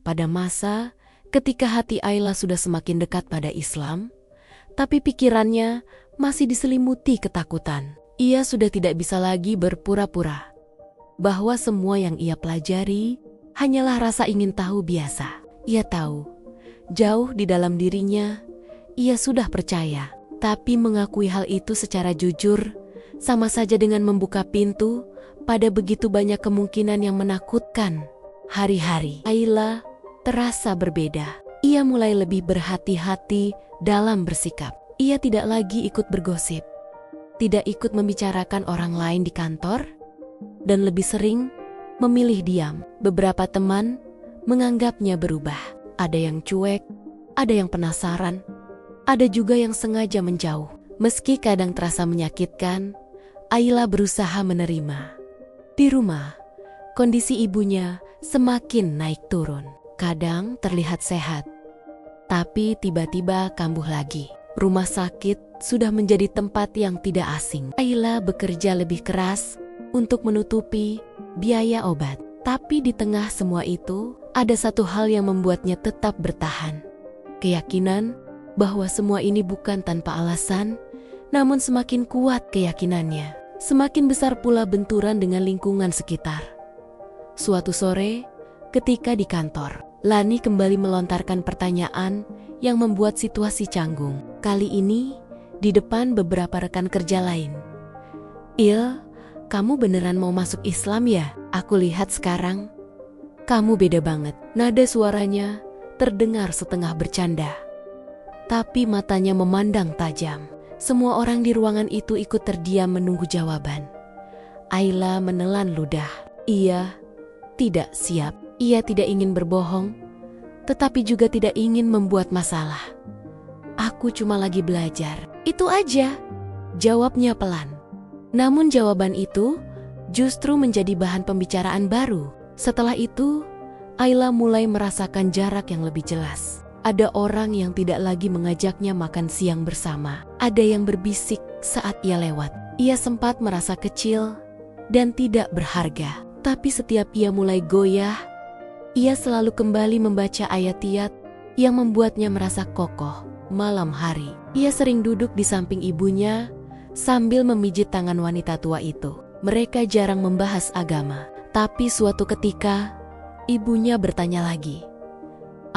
pada masa ketika hati Ayla sudah semakin dekat pada Islam, tapi pikirannya masih diselimuti ketakutan. Ia sudah tidak bisa lagi berpura-pura bahwa semua yang ia pelajari hanyalah rasa ingin tahu biasa. Ia tahu, jauh di dalam dirinya, ia sudah percaya. Tapi mengakui hal itu secara jujur, sama saja dengan membuka pintu pada begitu banyak kemungkinan yang menakutkan. Hari-hari Ayla terasa berbeda. Ia mulai lebih berhati-hati dalam bersikap. Ia tidak lagi ikut bergosip, tidak ikut membicarakan orang lain di kantor, dan lebih sering memilih diam. Beberapa teman menganggapnya berubah. Ada yang cuek, ada yang penasaran, ada juga yang sengaja menjauh. Meski kadang terasa menyakitkan, Ayla berusaha menerima. Di rumah, kondisi ibunya semakin naik turun. Kadang terlihat sehat, tapi tiba-tiba kambuh lagi. Rumah sakit sudah menjadi tempat yang tidak asing. Ayla bekerja lebih keras untuk menutupi biaya obat. Tapi di tengah semua itu, ada satu hal yang membuatnya tetap bertahan. Keyakinan bahwa semua ini bukan tanpa alasan, namun semakin kuat keyakinannya, semakin besar pula benturan dengan lingkungan sekitar. Suatu sore, ketika di kantor, Lani kembali melontarkan pertanyaan yang membuat situasi canggung. Kali ini, di depan beberapa rekan kerja lain. "Il, kamu beneran mau masuk Islam ya? Aku lihat sekarang, kamu beda banget." Nada suaranya terdengar setengah bercanda, tapi matanya memandang tajam. Semua orang di ruangan itu ikut terdiam menunggu jawaban. Ayla menelan ludah. Ia tidak siap. Ia tidak ingin berbohong, tetapi juga tidak ingin membuat masalah. "Aku cuma lagi belajar." "Itu aja," jawabnya pelan. Namun jawaban itu justru menjadi bahan pembicaraan baru. Setelah itu, Ayla mulai merasakan jarak yang lebih jelas. Ada orang yang tidak lagi mengajaknya makan siang bersama. Ada yang berbisik saat ia lewat. Ia sempat merasa kecil dan tidak berharga. Tapi setiap ia mulai goyah, ia selalu kembali membaca ayat-ayat yang membuatnya merasa kokoh. Malam hari, ia sering duduk di samping ibunya sambil memijit tangan wanita tua itu. Mereka jarang membahas agama. Tapi suatu ketika, ibunya bertanya lagi,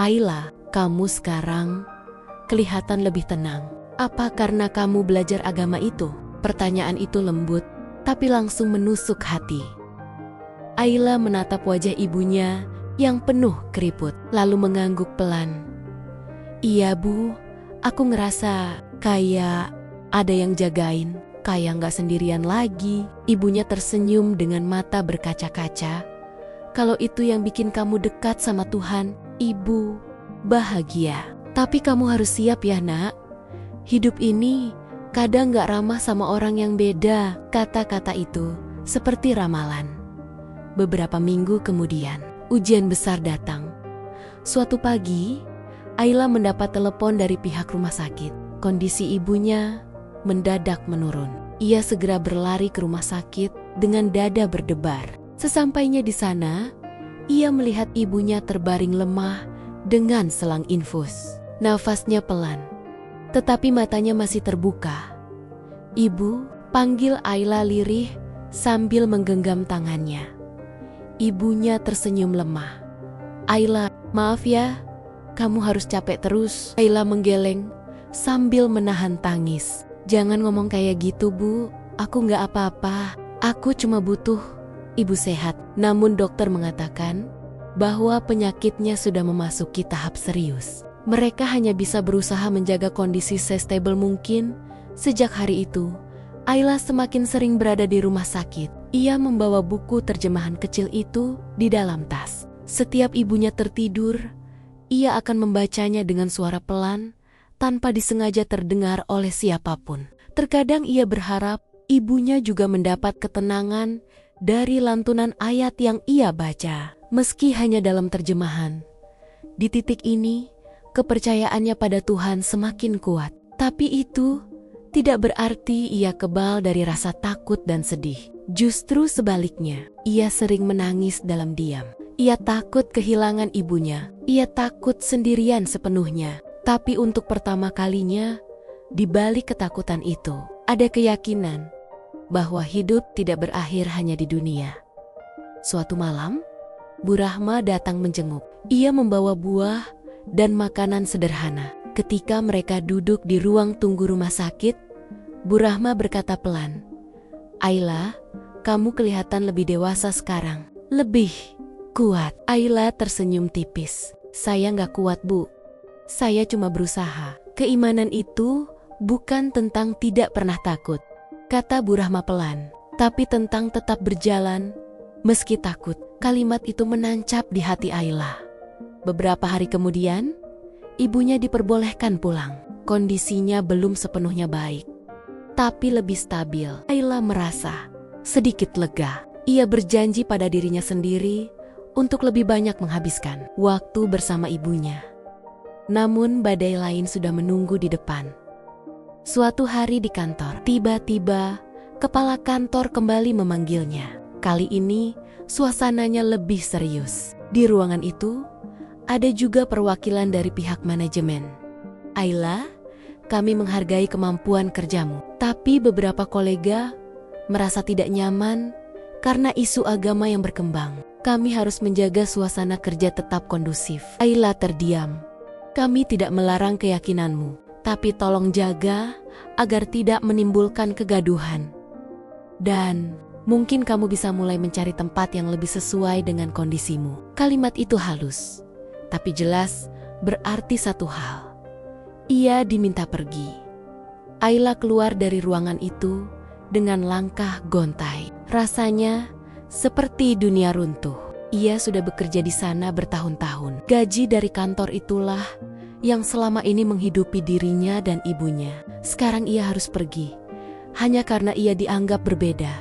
"Ayla, kamu sekarang kelihatan lebih tenang. Apa karena kamu belajar agama itu?" Pertanyaan itu lembut, tapi langsung menusuk hati. Ayla menatap wajah ibunya yang penuh keriput, lalu mengangguk pelan. "Iya Bu, aku ngerasa kayak ada yang jagain, kayak gak sendirian lagi." Ibunya tersenyum dengan mata berkaca-kaca. "Kalau itu yang bikin kamu dekat sama Tuhan, Ibu bahagia. Tapi kamu harus siap ya nak. Hidup ini kadang gak ramah sama orang yang beda." Kata-kata itu seperti ramalan. Beberapa minggu kemudian, ujian besar datang. Suatu pagi, Ayla mendapat telepon dari pihak rumah sakit. Kondisi ibunya mendadak menurun. Ia segera berlari ke rumah sakit dengan dada berdebar. Sesampainya di sana, ia melihat ibunya terbaring lemah dengan selang infus. Nafasnya pelan, tetapi matanya masih terbuka. "Ibu," panggil Ayla lirih sambil menggenggam tangannya. Ibunya tersenyum lemah. "Ayla, maaf ya, kamu harus capek terus." Ayla menggeleng sambil menahan tangis. "Jangan ngomong kayak gitu Bu, aku gak apa-apa. Aku cuma butuh ibu sehat." Namun dokter mengatakan bahwa penyakitnya sudah memasuki tahap serius. Mereka hanya bisa berusaha menjaga kondisi sestabil mungkin. Sejak hari itu, Ayla semakin sering berada di rumah sakit. Ia membawa buku terjemahan kecil itu di dalam tas. Setiap ibunya tertidur, ia akan membacanya dengan suara pelan, tanpa disengaja terdengar oleh siapapun. Terkadang ia berharap ibunya juga mendapat ketenangan dari lantunan ayat yang ia baca, meski hanya dalam terjemahan. Di titik ini, kepercayaannya pada Tuhan semakin kuat. Tapi itu tidak berarti ia kebal dari rasa takut dan sedih. Justru sebaliknya, ia sering menangis dalam diam. Ia takut kehilangan ibunya. Ia takut sendirian sepenuhnya. Tapi untuk pertama kalinya, di balik ketakutan itu, ada keyakinan bahwa hidup tidak berakhir hanya di dunia. Suatu malam, Bu Rahma datang menjenguk. Ia membawa buah dan makanan sederhana. Ketika mereka duduk di ruang tunggu rumah sakit, Bu Rahma berkata pelan, "Ayla, kamu kelihatan lebih dewasa sekarang. Lebih kuat." Ayla tersenyum tipis. "Saya nggak kuat, Bu. Saya cuma berusaha." "Keimanan itu bukan tentang tidak pernah takut," kata Bu Rahma pelan, "tapi tentang tetap berjalan meski takut." Kalimat itu menancap di hati Ayla. Beberapa hari kemudian, ibunya diperbolehkan pulang. Kondisinya belum sepenuhnya baik, tapi lebih stabil. Ayla merasa sedikit lega. Ia berjanji pada dirinya sendiri untuk lebih banyak menghabiskan waktu bersama ibunya. Namun badai lain sudah menunggu di depan. Suatu hari di kantor, tiba-tiba kepala kantor kembali memanggilnya. Kali ini suasananya lebih serius. Di ruangan itu ada juga perwakilan dari pihak manajemen. "Ayla, kami menghargai kemampuan kerjamu, tapi beberapa kolega merasa tidak nyaman karena isu agama yang berkembang. Kami harus menjaga suasana kerja tetap kondusif." Ayla terdiam. "Kami tidak melarang keyakinanmu, tapi tolong jaga agar tidak menimbulkan kegaduhan. Dan mungkin kamu bisa mulai mencari tempat yang lebih sesuai dengan kondisimu." Kalimat itu halus, tapi jelas berarti satu hal. Ia diminta pergi. Ayla keluar dari ruangan itu dengan langkah gontai. Rasanya seperti dunia runtuh. Ia sudah bekerja di sana bertahun-tahun. Gaji dari kantor itulah yang selama ini menghidupi dirinya dan ibunya. Sekarang ia harus pergi, hanya karena ia dianggap berbeda.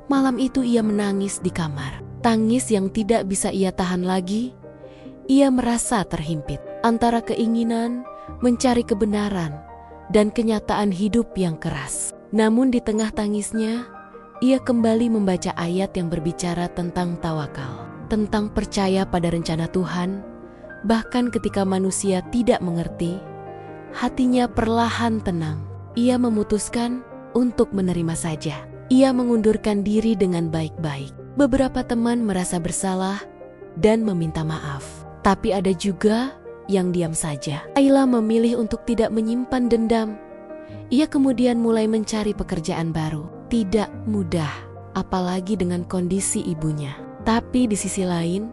Malam itu ia menangis di kamar. Tangis yang tidak bisa ia tahan lagi. Ia merasa terhimpit antara keinginan mencari kebenaran dan kenyataan hidup yang keras. Namun di tengah tangisnya, ia kembali membaca ayat yang berbicara tentang tawakal, tentang percaya pada rencana Tuhan. Bahkan ketika manusia tidak mengerti, hatinya perlahan tenang. Ia memutuskan untuk menerima saja. Ia mengundurkan diri dengan baik-baik. Beberapa teman merasa bersalah dan meminta maaf, tapi ada juga yang diam saja. Ayla memilih untuk tidak menyimpan dendam. Ia kemudian mulai mencari pekerjaan baru. Tidak mudah, apalagi dengan kondisi ibunya. Tapi di sisi lain,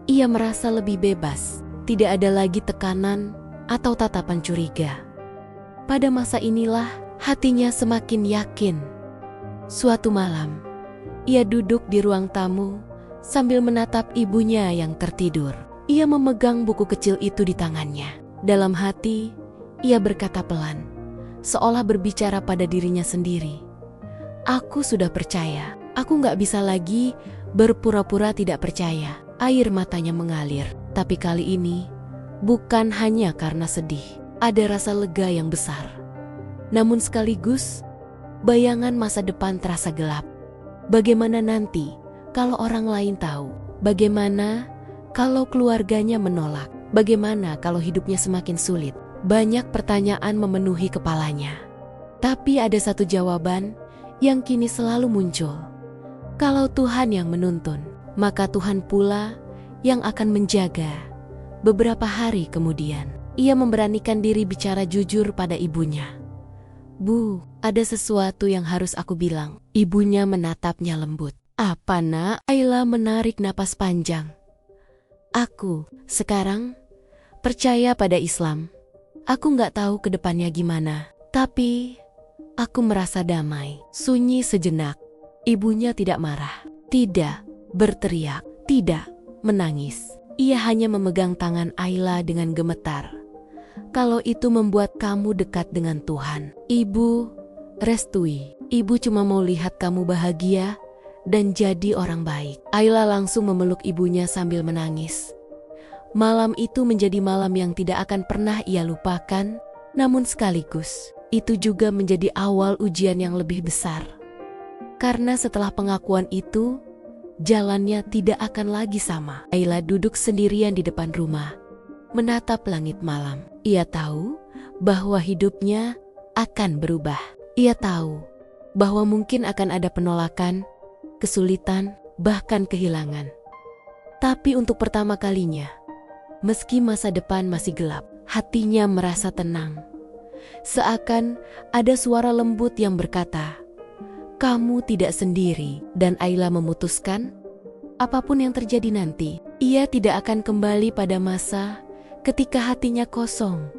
ia merasa lebih bebas. Tidak ada lagi tekanan atau tatapan curiga. Pada masa inilah hatinya semakin yakin. Suatu malam, ia duduk di ruang tamu sambil menatap ibunya yang tertidur. Ia memegang buku kecil itu di tangannya. Dalam hati, ia berkata pelan, seolah berbicara pada dirinya sendiri. "Aku sudah percaya. Aku gak bisa lagi berpura-pura tidak percaya." Air matanya mengalir. Tapi kali ini, bukan hanya karena sedih. Ada rasa lega yang besar. Namun sekaligus, bayangan masa depan terasa gelap. Bagaimana nanti kalau orang lain tahu? Bagaimana kalau keluarganya menolak? Bagaimana kalau hidupnya semakin sulit? Banyak pertanyaan memenuhi kepalanya. Tapi ada satu jawaban yang kini selalu muncul. Kalau Tuhan yang menuntun, maka Tuhan pula yang akan menjaga. Beberapa hari kemudian, ia memberanikan diri bicara jujur pada ibunya. "Bu, ada sesuatu yang harus aku bilang." Ibunya menatapnya lembut. "Apa, Nak?" Ayla menarik napas panjang. "Aku sekarang percaya pada Islam. Aku nggak tahu ke depannya gimana, tapi aku merasa damai." Sunyi sejenak. Ibunya tidak marah, tidak berteriak, tidak menangis. Ia hanya memegang tangan Ayla dengan gemetar. "Kalau itu membuat kamu dekat dengan Tuhan, Ibu restui. Ibu cuma mau lihat kamu bahagia dan jadi orang baik." Ayla langsung memeluk ibunya sambil menangis. Malam itu menjadi malam yang tidak akan pernah ia lupakan, namun sekaligus itu juga menjadi awal ujian yang lebih besar. Karena setelah pengakuan itu, jalannya tidak akan lagi sama. Ayla duduk sendirian di depan rumah, menatap langit malam. Ia tahu bahwa hidupnya akan berubah. Ia tahu bahwa mungkin akan ada penolakan, kesulitan, bahkan kehilangan. Tapi untuk pertama kalinya, meski masa depan masih gelap, hatinya merasa tenang. Seakan ada suara lembut yang berkata, "Kamu tidak sendiri." Dan Ayla memutuskan, apapun yang terjadi nanti, ia tidak akan kembali pada masa ketika hatinya kosong.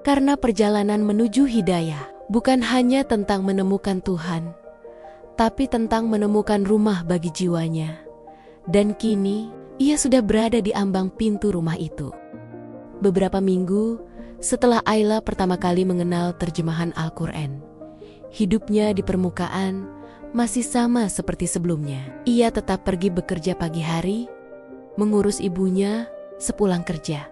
Karena perjalanan menuju hidayah bukan hanya tentang menemukan Tuhan, tapi tentang menemukan rumah bagi jiwanya. Dan kini, ia sudah berada di ambang pintu rumah itu. Beberapa minggu setelah Ayla pertama kali mengenal terjemahan Al-Quran, hidupnya di permukaan masih sama seperti sebelumnya. Ia tetap pergi bekerja pagi hari, mengurus ibunya sepulang kerja,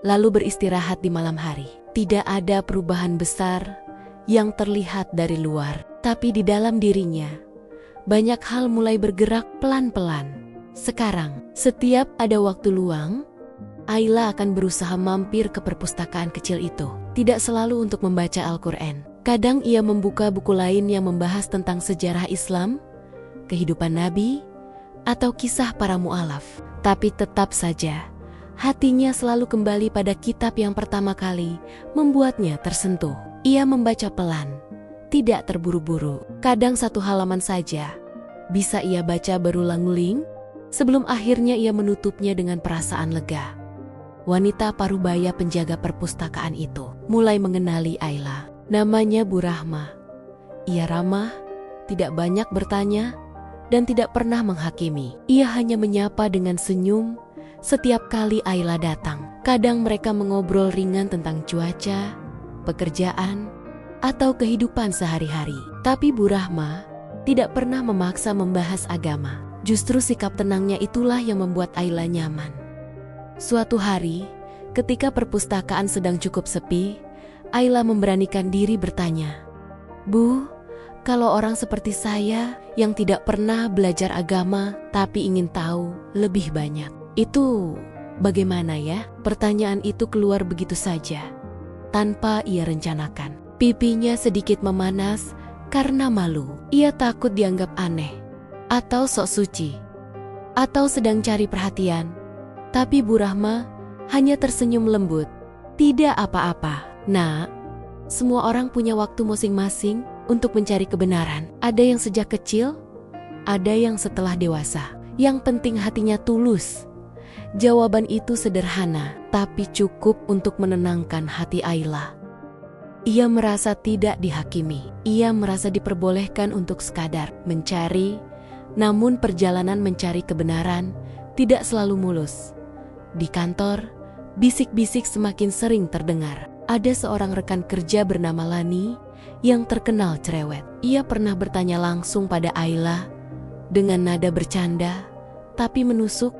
lalu beristirahat di malam hari. Tidak ada perubahan besar yang terlihat dari luar, tapi di dalam dirinya banyak hal mulai bergerak pelan-pelan. Sekarang, setiap ada waktu luang, Ayla akan berusaha mampir ke perpustakaan kecil itu. Tidak selalu untuk membaca Al-Quran. Kadang ia membuka buku lain yang membahas tentang sejarah Islam, kehidupan Nabi, atau kisah para mu'alaf. Tapi tetap saja, hatinya selalu kembali pada kitab yang pertama kali membuatnya tersentuh. Ia membaca pelan, tidak terburu-buru. Kadang satu halaman saja bisa ia baca berulang-ulang, sebelum akhirnya ia menutupnya dengan perasaan lega. Wanita parubaya penjaga perpustakaan itu mulai mengenali Ayla. Namanya Bu Rahma. Ia ramah, tidak banyak bertanya, dan tidak pernah menghakimi. Ia hanya menyapa dengan senyum setiap kali Ayla datang. Kadang mereka mengobrol ringan tentang cuaca, pekerjaan, atau kehidupan sehari-hari. Tapi Bu Rahma tidak pernah memaksa membahas agama. Justru sikap tenangnya itulah yang membuat Ayla nyaman. Suatu hari, ketika perpustakaan sedang cukup sepi, Ayla memberanikan diri bertanya, "Bu, kalau orang seperti saya yang tidak pernah belajar agama tapi ingin tahu lebih banyak, itu bagaimana ya?" Pertanyaan itu keluar begitu saja, tanpa ia rencanakan. Pipinya sedikit memanas karena malu. Ia takut dianggap aneh, atau sok suci, atau sedang cari perhatian. Tapi Bu Rahma hanya tersenyum lembut. "Tidak apa-apa, Nak. Semua orang punya waktu masing-masing untuk mencari kebenaran. Ada yang sejak kecil, ada yang setelah dewasa. Yang penting hatinya tulus." Jawaban itu sederhana, tapi cukup untuk menenangkan hati Ayla. Ia merasa tidak dihakimi. Ia merasa diperbolehkan untuk sekadar mencari, namun perjalanan mencari kebenaran tidak selalu mulus. Di kantor, bisik-bisik semakin sering terdengar. Ada seorang rekan kerja bernama Lani yang terkenal cerewet. Ia pernah bertanya langsung pada Ayla dengan nada bercanda, tapi menusuk,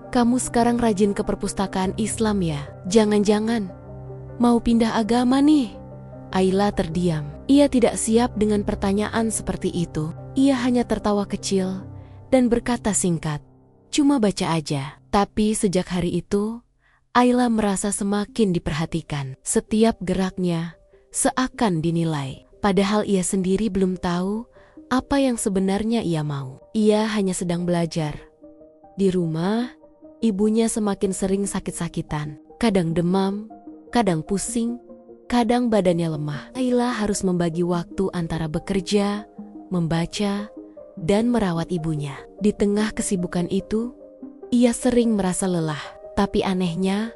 kamu sekarang rajin ke perpustakaan Islam ya? Jangan-jangan mau pindah agama nih?" Ayla terdiam. Ia tidak siap dengan pertanyaan seperti itu. Ia hanya tertawa kecil dan berkata singkat, "Cuma baca aja." Tapi sejak hari itu, Ayla merasa semakin diperhatikan. Setiap geraknya seakan dinilai, padahal ia sendiri belum tahu apa yang sebenarnya ia mau. Ia hanya sedang belajar. Di rumah, ibunya semakin sering sakit-sakitan. Kadang demam, kadang pusing, kadang badannya lemah. Ayla harus membagi waktu antara bekerja, membaca, dan merawat ibunya. Di tengah kesibukan itu, ia sering merasa lelah. Tapi anehnya,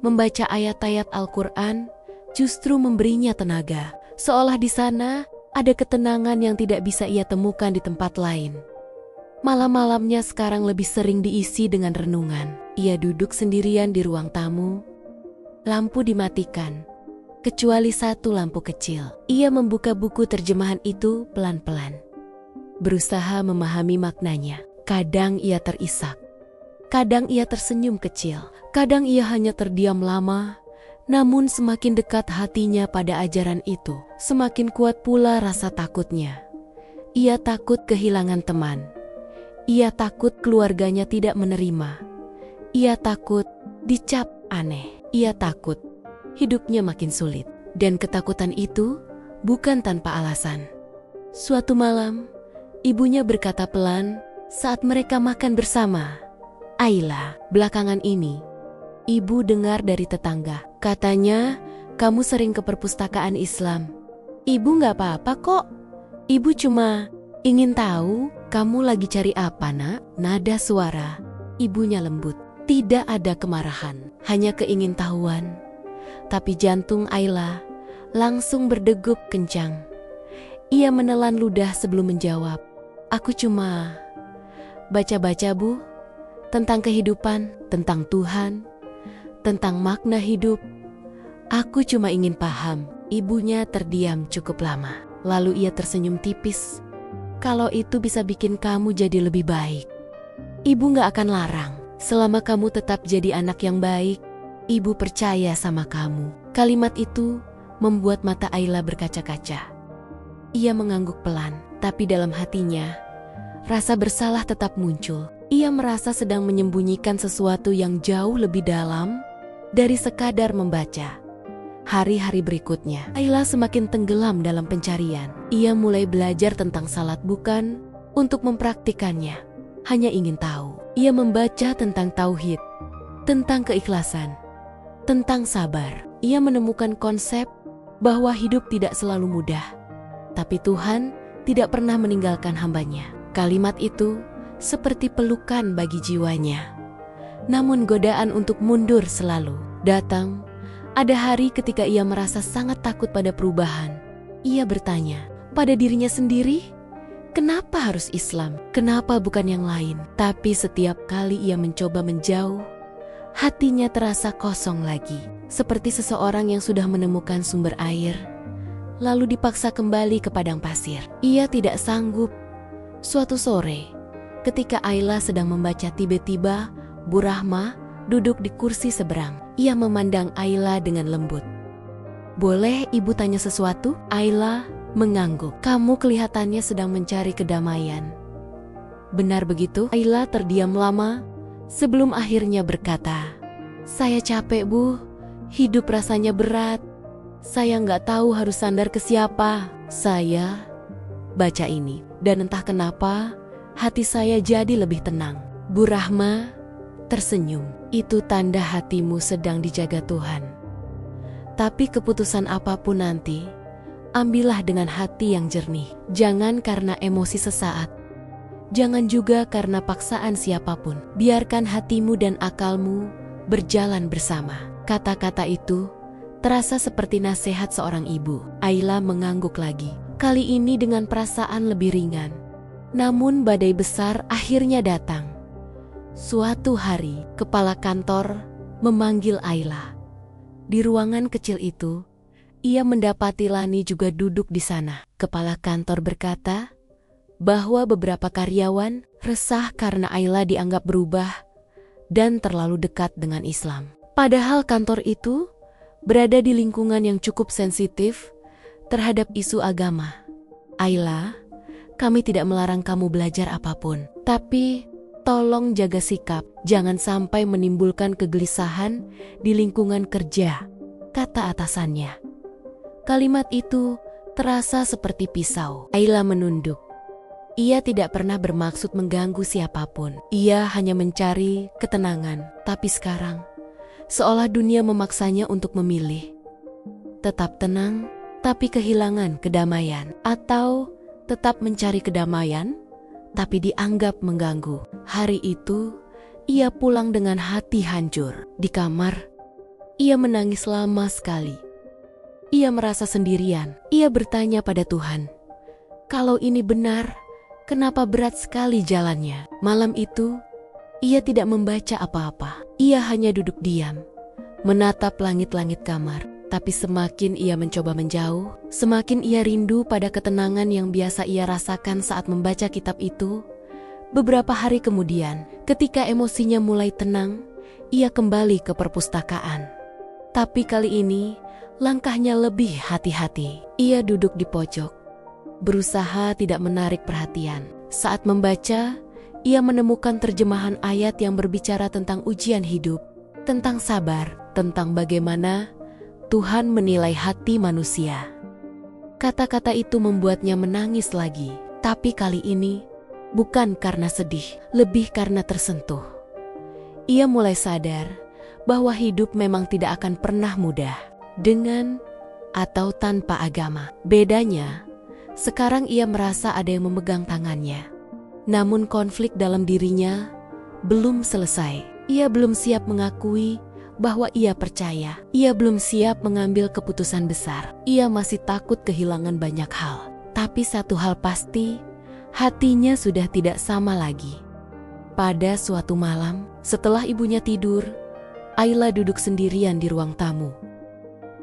membaca ayat-ayat Al-Quran justru memberinya tenaga. Seolah di sana ada ketenangan yang tidak bisa ia temukan di tempat lain. Malam-malamnya sekarang lebih sering diisi dengan renungan. Ia duduk sendirian di ruang tamu. Lampu dimatikan, kecuali satu lampu kecil. Ia membuka buku terjemahan itu pelan-pelan, berusaha memahami maknanya. Kadang ia terisak, kadang ia tersenyum kecil, kadang ia hanya terdiam lama. Namun semakin dekat hatinya pada ajaran itu, semakin kuat pula rasa takutnya. Ia takut kehilangan teman. Ia takut keluarganya tidak menerima. Ia takut dicap aneh. Ia takut hidupnya makin sulit. Dan ketakutan itu bukan tanpa alasan. Suatu malam, ibunya berkata pelan saat mereka makan bersama. Ayla, belakangan ini, ibu dengar dari tetangga. Katanya, kamu sering ke perpustakaan Islam. Ibu gak apa-apa kok. Ibu cuma ingin tahu kamu lagi cari apa, nak? Nada suara ibunya lembut. Tidak ada kemarahan, hanya keingintahuan. Tapi jantung Ayla langsung berdegup kencang. Ia menelan ludah sebelum menjawab. Aku cuma baca-baca, Bu. Tentang kehidupan, tentang Tuhan, tentang makna hidup. Aku cuma ingin paham. Ibunya terdiam cukup lama. Lalu ia tersenyum tipis. Kalau itu bisa bikin kamu jadi lebih baik, ibu gak akan larang. Selama kamu tetap jadi anak yang baik, ibu percaya sama kamu. Kalimat itu membuat mata Ayla berkaca-kaca. Ia mengangguk pelan, tapi dalam hatinya, rasa bersalah tetap muncul. Ia merasa sedang menyembunyikan sesuatu yang jauh lebih dalam dari sekadar membaca. Hari-hari berikutnya, Ayla semakin tenggelam dalam pencarian. Ia mulai belajar tentang salat bukan untuk mempraktikannya, hanya ingin tahu. Ia membaca tentang tauhid, tentang keikhlasan, tentang sabar. Ia menemukan konsep bahwa hidup tidak selalu mudah, tapi Tuhan tidak pernah meninggalkan hambanya. Kalimat itu seperti pelukan bagi jiwanya. Namun godaan untuk mundur selalu datang. Ada hari ketika ia merasa sangat takut pada perubahan. Ia bertanya pada dirinya sendiri, kenapa harus Islam? Kenapa bukan yang lain? Tapi setiap kali ia mencoba menjauh, hatinya terasa kosong lagi. Seperti seseorang yang sudah menemukan sumber air, lalu dipaksa kembali ke padang pasir. Ia tidak sanggup. Suatu sore, ketika Ayla sedang membaca, tiba-tiba Bu Rahma duduk di kursi seberang. Ia memandang Ayla dengan lembut. Boleh ibu tanya sesuatu? Ayla mengangguk. Kamu kelihatannya sedang mencari kedamaian. Benar begitu? Ayla terdiam lama sebelum akhirnya berkata, saya capek, Bu. Hidup rasanya berat. Saya nggak tahu harus sandar ke siapa. Saya baca ini, dan entah kenapa hati saya jadi lebih tenang. Bu Rahma tersenyum. Itu tanda hatimu sedang dijaga Tuhan. Tapi keputusan apapun nanti, ambillah dengan hati yang jernih. Jangan karena emosi sesaat. Jangan juga karena paksaan siapapun. Biarkan hatimu dan akalmu berjalan bersama. Kata-kata itu terasa seperti nasihat seorang ibu. Ayla mengangguk lagi. Kali ini dengan perasaan lebih ringan. Namun badai besar akhirnya datang. Suatu hari, kepala kantor memanggil Ayla. Di ruangan kecil itu, ia mendapati Lani juga duduk di sana. Kepala kantor berkata bahwa beberapa karyawan resah karena Ayla dianggap berubah dan terlalu dekat dengan Islam. Padahal kantor itu berada di lingkungan yang cukup sensitif terhadap isu agama. Ayla, kami tidak melarang kamu belajar apapun, tapi tolong jaga sikap, jangan sampai menimbulkan kegelisahan di lingkungan kerja, kata atasannya. Kalimat itu terasa seperti pisau. Ayla menunduk. Ia tidak pernah bermaksud mengganggu siapapun. Ia hanya mencari ketenangan. Tapi sekarang, seolah dunia memaksanya untuk memilih. Tetap tenang, tapi kehilangan kedamaian. Atau tetap mencari kedamaian, tapi dianggap mengganggu. Hari itu, ia pulang dengan hati hancur. Di kamar, ia menangis lama sekali. Ia merasa sendirian. Ia bertanya pada Tuhan, kalau ini benar, kenapa berat sekali jalannya? Malam itu, ia tidak membaca apa-apa. Ia hanya duduk diam, menatap langit-langit kamar. Tapi semakin ia mencoba menjauh, semakin ia rindu pada ketenangan yang biasa ia rasakan saat membaca kitab itu. Beberapa hari kemudian, ketika emosinya mulai tenang, ia kembali ke perpustakaan. Tapi kali ini, langkahnya lebih hati-hati. Ia duduk di pojok, berusaha tidak menarik perhatian. Saat membaca, ia menemukan terjemahan ayat yang berbicara tentang ujian hidup, tentang sabar, tentang bagaimana Tuhan menilai hati manusia. Kata-kata itu membuatnya menangis lagi, tapi kali ini bukan karena sedih, lebih karena tersentuh. Ia mulai sadar bahwa hidup memang tidak akan pernah mudah, dengan atau tanpa agama. Bedanya, sekarang ia merasa ada yang memegang tangannya. Namun konflik dalam dirinya belum selesai. Ia belum siap mengakui bahwa ia percaya. Ia belum siap mengambil keputusan besar. Ia masih takut kehilangan banyak hal. Tapi satu hal pasti, hatinya sudah tidak sama lagi. Pada suatu malam, setelah ibunya tidur, Ayla duduk sendirian di ruang tamu.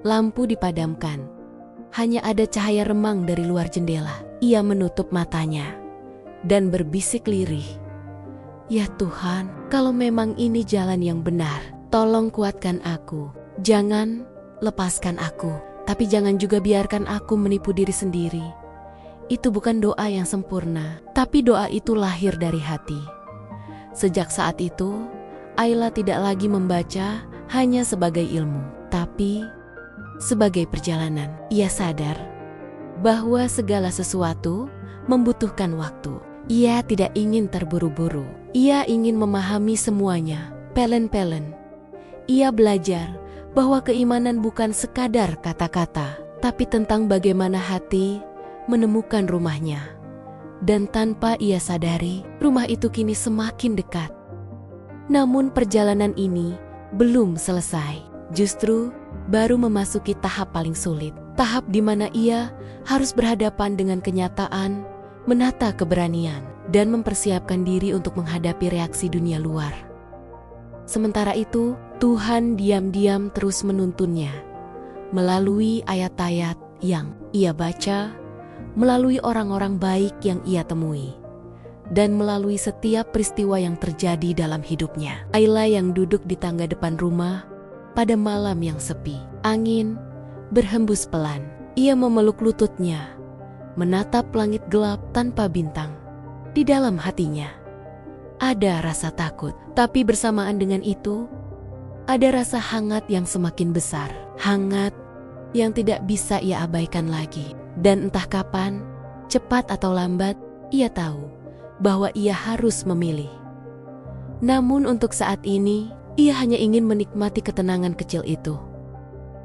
Lampu dipadamkan. Hanya ada cahaya remang dari luar jendela. Ia menutup matanya dan berbisik lirih, "Ya Tuhan, kalau memang ini jalan yang benar, tolong kuatkan aku. Jangan lepaskan aku, tapi jangan juga biarkan aku menipu diri sendiri." Itu bukan doa yang sempurna, tapi doa itu lahir dari hati. Sejak saat itu, Ayla tidak lagi membaca hanya sebagai ilmu, tapi sebagai perjalanan. Ia sadar bahwa segala sesuatu membutuhkan waktu. Ia tidak ingin terburu-buru. Ia ingin memahami semuanya, pelen-pelen. Ia belajar bahwa keimanan bukan sekadar kata-kata, tapi tentang bagaimana hati menemukan rumahnya. Dan tanpa ia sadari, rumah itu kini semakin dekat. Namun perjalanan ini belum selesai. Justru baru memasuki tahap paling sulit. Tahap di mana ia harus berhadapan dengan kenyataan, menata keberanian, dan mempersiapkan diri untuk menghadapi reaksi dunia luar. Sementara itu, Tuhan diam-diam terus menuntunnya melalui ayat-ayat yang ia baca, melalui orang-orang baik yang ia temui, dan melalui setiap peristiwa yang terjadi dalam hidupnya. Ayla yang duduk di tangga depan rumah pada malam yang sepi, angin berhembus pelan. Ia memeluk lututnya, menatap langit gelap tanpa bintang. Di dalam hatinya ada rasa takut, tapi bersamaan dengan itu ada rasa hangat yang semakin besar. Hangat yang tidak bisa ia abaikan lagi. Dan entah kapan, cepat atau lambat, ia tahu bahwa ia harus memilih. Namun untuk saat ini, ia hanya ingin menikmati ketenangan kecil itu.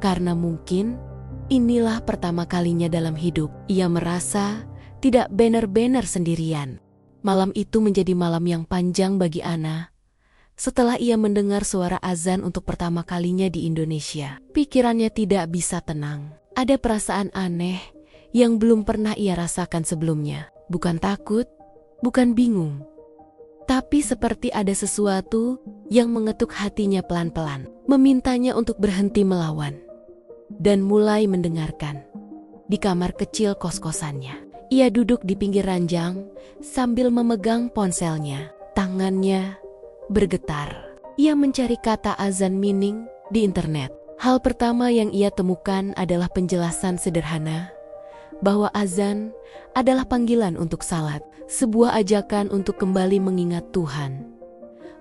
Karena mungkin inilah pertama kalinya dalam hidup ia merasa tidak benar-benar sendirian. Malam itu menjadi malam yang panjang bagi Ana. Setelah ia mendengar suara azan untuk pertama kalinya di Indonesia, pikirannya tidak bisa tenang. Ada perasaan aneh yang belum pernah ia rasakan sebelumnya. Bukan takut, bukan bingung, tapi seperti ada sesuatu yang mengetuk hatinya pelan-pelan, memintanya untuk berhenti melawan dan mulai mendengarkan. Di kamar kecil kos-kosannya, ia duduk di pinggir ranjang sambil memegang ponselnya. Tangannya bergetar. Ia mencari kata azan meaning di internet. Hal pertama yang ia temukan adalah penjelasan sederhana bahwa azan adalah panggilan untuk salat, sebuah ajakan untuk kembali mengingat Tuhan.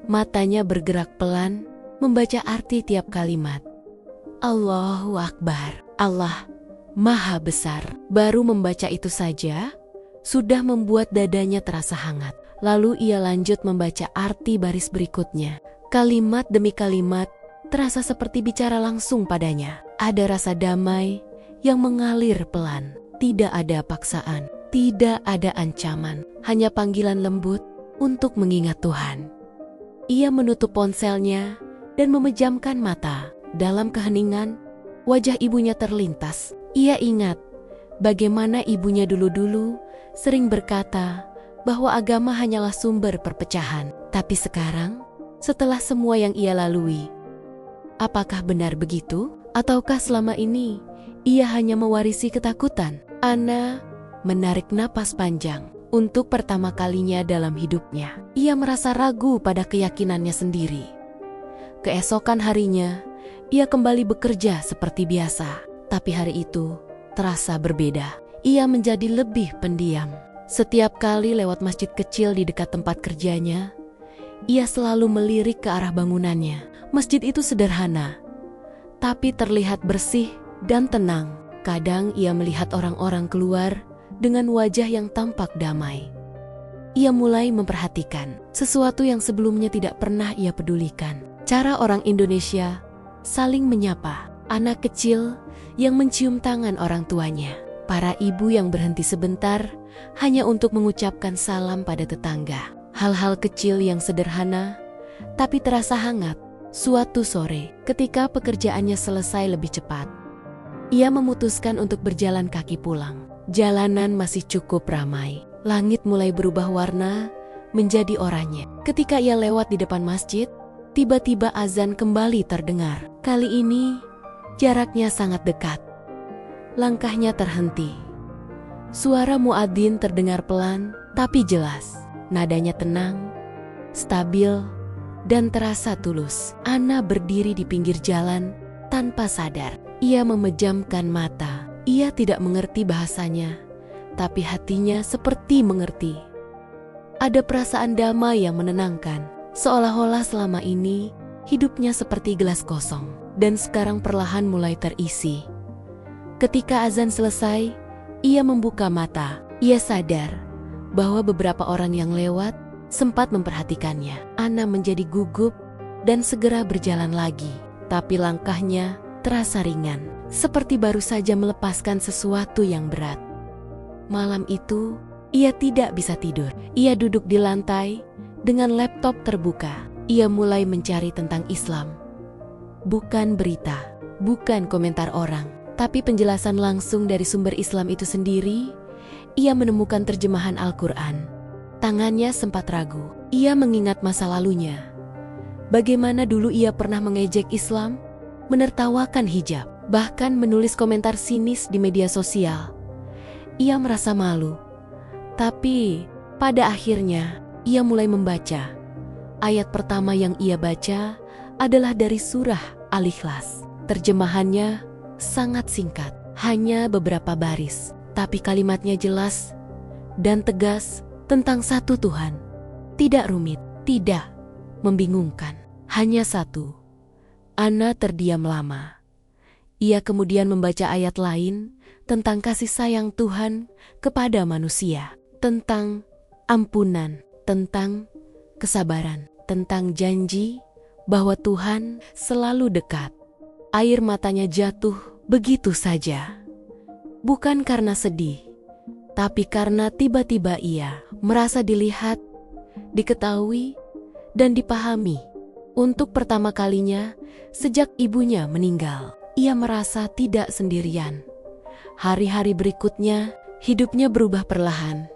Matanya bergerak pelan, membaca arti tiap kalimat. Allahu Akbar, Allah Maha Besar. Baru membaca itu saja, sudah membuat dadanya terasa hangat. Lalu ia lanjut membaca arti baris berikutnya. Kalimat demi kalimat terasa seperti bicara langsung padanya. Ada rasa damai yang mengalir pelan. Tidak ada paksaan, tidak ada ancaman, hanya panggilan lembut untuk mengingat Tuhan. Ia menutup ponselnya dan memejamkan mata. Dalam keheningan, wajah ibunya terlintas. Ia ingat bagaimana ibunya dulu-dulu sering berkata bahwa agama hanyalah sumber perpecahan. Tapi sekarang, setelah semua yang ia lalui, apakah benar begitu? Ataukah selama ini ia hanya mewarisi ketakutan? Ana menarik napas panjang. Untuk pertama kalinya dalam hidupnya, ia merasa ragu pada keyakinannya sendiri. Keesokan harinya, ia kembali bekerja seperti biasa. Tapi hari itu terasa berbeda. Ia menjadi lebih pendiam. Setiap kali lewat masjid kecil di dekat tempat kerjanya, ia selalu melirik ke arah bangunannya. Masjid itu sederhana, tapi terlihat bersih dan tenang. Kadang ia melihat orang-orang keluar dengan wajah yang tampak damai. Ia mulai memperhatikan sesuatu yang sebelumnya tidak pernah ia pedulikan. Cara orang Indonesia saling menyapa, anak kecil yang mencium tangan orang tuanya, para ibu yang berhenti sebentar hanya untuk mengucapkan salam pada tetangga. Hal-hal kecil yang sederhana tapi terasa hangat. Suatu sore, ketika pekerjaannya selesai lebih cepat, ia memutuskan untuk berjalan kaki pulang. Jalanan masih cukup ramai. Langit mulai berubah warna menjadi oranye. Ketika ia lewat di depan masjid, tiba-tiba azan kembali terdengar. Kali ini, jaraknya sangat dekat. Langkahnya terhenti. Suara muadzin terdengar pelan tapi jelas. Nadanya tenang, stabil, dan terasa tulus. Ana berdiri di pinggir jalan tanpa sadar. Ia memejamkan mata. Ia tidak mengerti bahasanya, tapi hatinya seperti mengerti. Ada perasaan damai yang menenangkan, seolah-olah selama ini hidupnya seperti gelas kosong, dan sekarang perlahan mulai terisi. Ketika azan selesai, ia membuka mata. Ia sadar bahwa beberapa orang yang lewat sempat memperhatikannya. Ana menjadi gugup dan segera berjalan lagi, tapi langkahnya terasa ringan, seperti baru saja melepaskan sesuatu yang berat. Malam itu, ia tidak bisa tidur. Ia duduk di lantai dengan laptop terbuka. Ia mulai mencari tentang Islam. Bukan berita, bukan komentar orang, tapi penjelasan langsung dari sumber Islam itu sendiri. Ia menemukan terjemahan Al-Quran. Tangannya sempat ragu. Ia mengingat masa lalunya. Bagaimana dulu ia pernah mengejek Islam, menertawakan hijab, bahkan menulis komentar sinis di media sosial. Ia merasa malu. Tapi pada akhirnya ia mulai membaca. Ayat pertama yang ia baca adalah dari surah Al-Ikhlas. Terjemahannya sangat singkat, hanya beberapa baris, tapi kalimatnya jelas dan tegas tentang satu Tuhan. Tidak rumit, tidak membingungkan, hanya satu. Ana terdiam lama. Ia kemudian membaca ayat lain tentang kasih sayang Tuhan kepada manusia, tentang ampunan, tentang kesabaran, tentang janji bahwa Tuhan selalu dekat. Air matanya jatuh begitu saja. Bukan karena sedih, tapi karena tiba-tiba ia merasa dilihat, diketahui, dan dipahami. Untuk pertama kalinya sejak ibunya meninggal, ia merasa tidak sendirian. Hari-hari berikutnya, hidupnya berubah perlahan.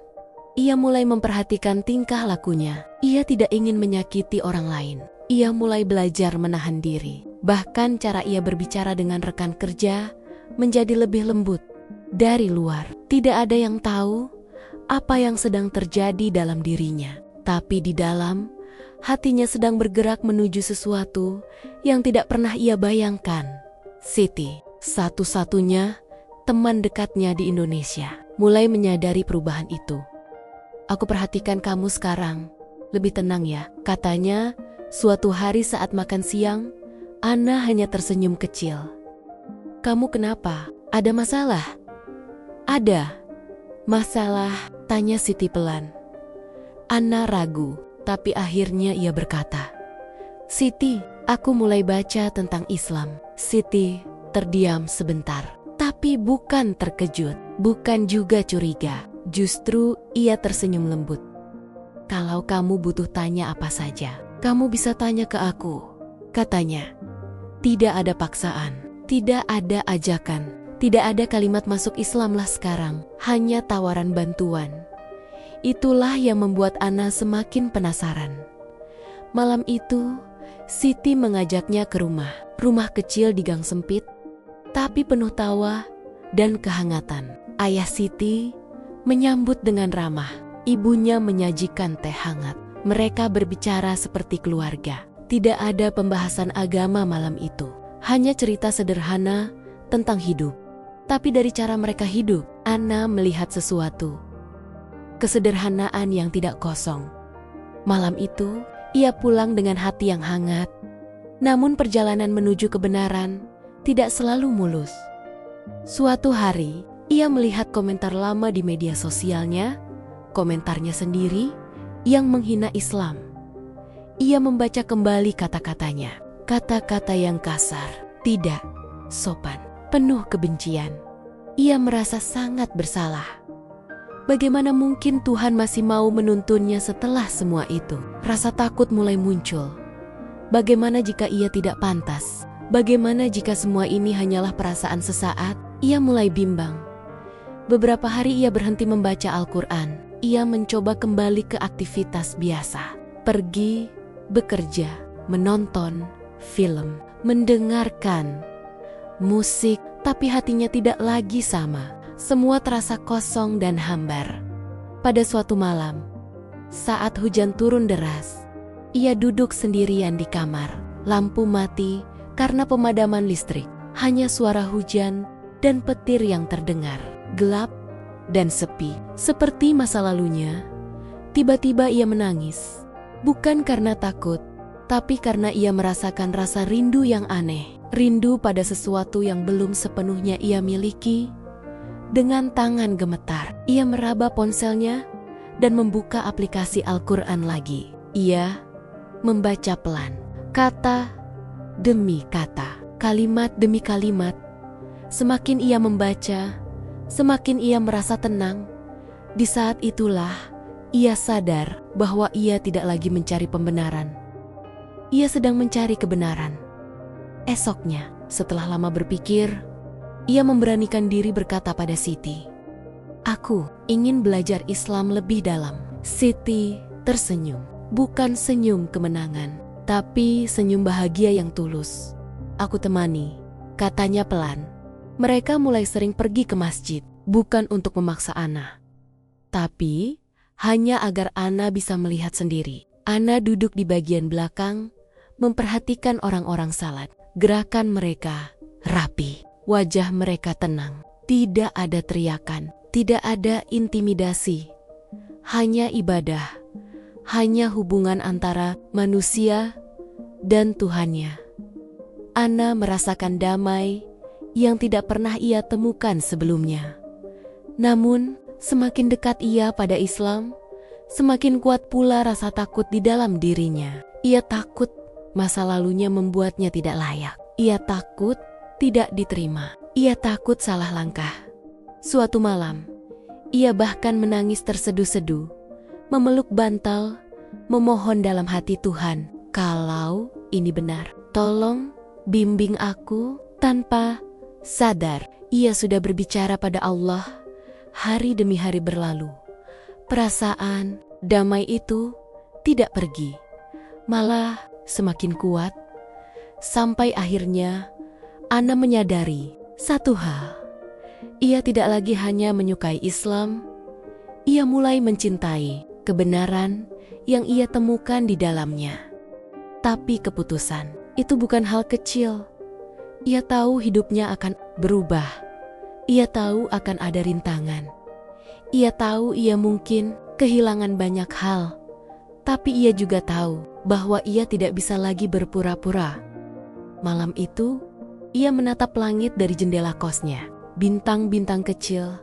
Ia mulai memperhatikan tingkah lakunya. Ia tidak ingin menyakiti orang lain. Ia mulai belajar menahan diri. Bahkan cara ia berbicara dengan rekan kerja menjadi lebih lembut. Dari luar, tidak ada yang tahu apa yang sedang terjadi dalam dirinya. Tapi di dalam, hatinya sedang bergerak menuju sesuatu yang tidak pernah ia bayangkan. Siti, satu-satunya teman dekatnya di Indonesia, mulai menyadari perubahan itu. "Aku perhatikan kamu sekarang, lebih tenang ya," katanya suatu hari saat makan siang. Ana hanya tersenyum kecil. "Kamu kenapa? Ada masalah?" "Ada. Masalah?" tanya Siti pelan. Ana ragu, tapi akhirnya ia berkata, "Siti, aku mulai baca tentang Islam." Siti terdiam sebentar, tapi bukan terkejut, bukan juga curiga. Justru ia tersenyum lembut. "Kalau kamu butuh tanya apa saja, kamu bisa tanya ke aku," katanya. Tidak ada paksaan, tidak ada ajakan, tidak ada kalimat masuk Islamlah sekarang, hanya tawaran bantuan. Itulah yang membuat Ana semakin penasaran. Malam itu, Siti mengajaknya ke rumah kecil di gang sempit, tapi penuh tawa dan kehangatan. Ayah Siti menyambut dengan ramah. Ibunya menyajikan teh hangat. Mereka berbicara seperti keluarga. Tidak ada pembahasan agama malam itu. Hanya cerita sederhana tentang hidup. Tapi dari cara mereka hidup, Ana melihat sesuatu. kesederhanaan yang tidak kosong. Malam itu, ia pulang dengan hati yang hangat. Namun perjalanan menuju kebenaran tidak selalu mulus. Suatu hari, ia melihat komentar lama di media sosialnya, komentarnya sendiri yang menghina Islam. Ia membaca kembali kata-katanya, kata-kata yang kasar, tidak sopan, penuh kebencian. Ia merasa sangat bersalah. Bagaimana mungkin Tuhan masih mau menuntunnya setelah semua itu? Rasa takut mulai muncul. Bagaimana jika ia tidak pantas? Bagaimana jika semua ini hanyalah perasaan sesaat? Ia mulai bimbang. Beberapa hari ia berhenti membaca Al-Quran. Ia mencoba kembali ke aktivitas biasa. Pergi, bekerja, menonton film, mendengarkan musik, tapi hatinya tidak lagi sama. Semua terasa kosong dan hambar. Pada suatu malam, saat hujan turun deras, ia duduk sendirian di kamar. Lampu mati karena pemadaman listrik. Hanya suara hujan dan petir yang terdengar. Gelap dan sepi. Seperti masa lalunya, tiba-tiba ia menangis. Bukan karena takut, tapi karena ia merasakan rasa rindu yang aneh. Rindu pada sesuatu yang belum sepenuhnya ia miliki. Dengan tangan gemetar, ia meraba ponselnya dan membuka aplikasi Al-Quran lagi. Ia membaca pelan, kata demi kata, kalimat demi kalimat. Semakin ia membaca, semakin ia merasa tenang. Di saat itulah, ia sadar bahwa ia tidak lagi mencari pembenaran. Ia sedang mencari kebenaran. Esoknya, setelah lama berpikir, ia memberanikan diri berkata pada Siti, "Aku ingin belajar Islam lebih dalam." Siti tersenyum, bukan senyum kemenangan, tapi senyum bahagia yang tulus. "Aku temani," katanya pelan. Mereka mulai sering pergi ke masjid, bukan untuk memaksa Ana, tapi hanya agar Ana bisa melihat sendiri. Ana duduk di bagian belakang, memperhatikan orang-orang salat. Gerakan mereka rapi. Wajah mereka tenang, tidak ada teriakan, tidak ada intimidasi, hanya ibadah, hanya hubungan antara manusia dan Tuhannya. Ana merasakan damai yang tidak pernah ia temukan sebelumnya. Namun, semakin dekat ia pada Islam, semakin kuat pula rasa takut di dalam dirinya. Ia takut masa lalunya membuatnya tidak layak. Ia takut tidak diterima. Ia takut salah langkah. Suatu malam, ia bahkan menangis terseduh-seduh, memeluk bantal, memohon dalam hati Tuhan, "Kalau ini benar, tolong bimbing aku." Tanpa sadar, ia sudah berbicara pada Allah. Hari demi hari berlalu. Perasaan damai itu tidak pergi, malah semakin kuat. Sampai akhirnya Ana menyadari satu hal. Ia tidak lagi hanya menyukai Islam, ia mulai mencintai kebenaran yang ia temukan di dalamnya. Tapi keputusan itu bukan hal kecil. Ia tahu hidupnya akan berubah. Ia tahu akan ada rintangan. Ia tahu ia mungkin kehilangan banyak hal. Tapi ia juga tahu bahwa ia tidak bisa lagi berpura-pura. Malam itu, ia menatap langit dari jendela kosnya. Bintang-bintang kecil